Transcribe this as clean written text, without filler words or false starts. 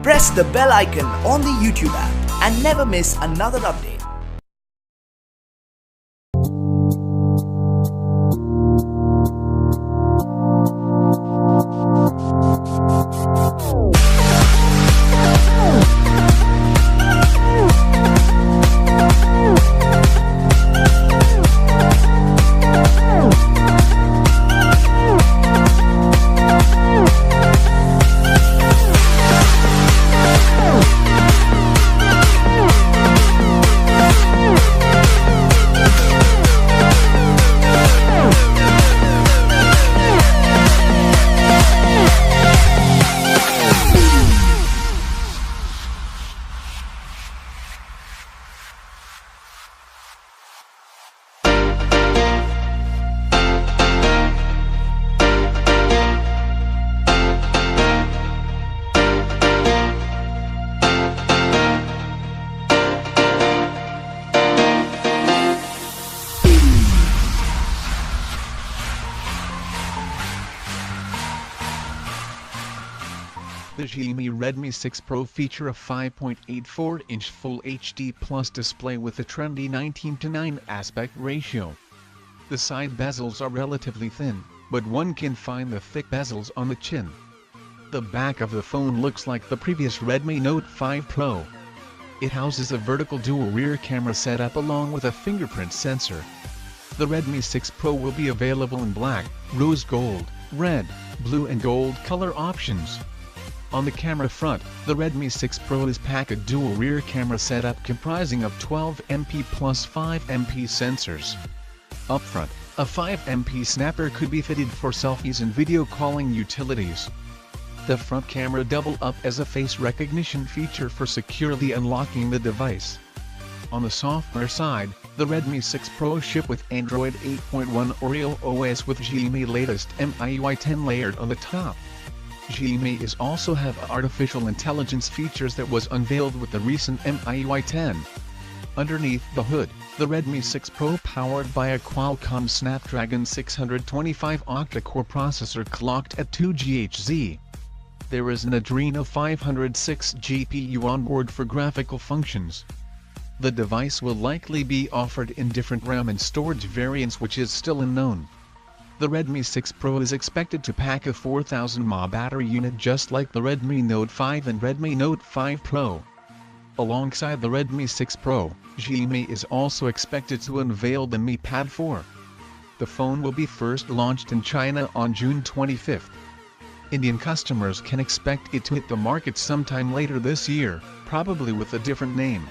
Press the bell icon on the YouTube app and never miss another update. The Xiaomi Redmi 6 Pro feature a 5.84-inch Full HD Plus display with a trendy 19:9 aspect ratio. The side bezels are relatively thin, but one can find the thick bezels on the chin. The back of the phone looks like the previous Redmi Note 5 Pro. It houses a vertical dual rear camera setup along with a fingerprint sensor. The Redmi 6 Pro will be available in black, rose gold, red, blue and gold color options. On the camera front, the Redmi 6 Pro is packed a dual rear camera setup comprising of 12MP plus 5MP sensors. Up front, a 5MP snapper could be fitted for selfies and video calling utilities. The front camera double up as a face recognition feature for securely unlocking the device. On the software side, the Redmi 6 Pro ships with Android 8.1 Oreo OS with Xiaomi latest MIUI 10 layered on the top. Xiaomi is also have artificial intelligence features that was unveiled with the recent MIUI 10. Underneath the hood, the Redmi 6 Pro powered by a Qualcomm Snapdragon 625 octa-core processor clocked at 2 GHz. There is an Adreno 506 GPU on board for graphical functions. The device will likely be offered in different RAM and storage variants, which is still unknown. The Redmi 6 Pro is expected to pack a 4000 mAh battery unit just like the Redmi Note 5 and Redmi Note 5 Pro. Alongside the Redmi 6 Pro, Xiaomi is also expected to unveil the Mi Pad 4. The phone will be first launched in China on June 25. Indian customers can expect it to hit the market sometime later this year, probably with a different name.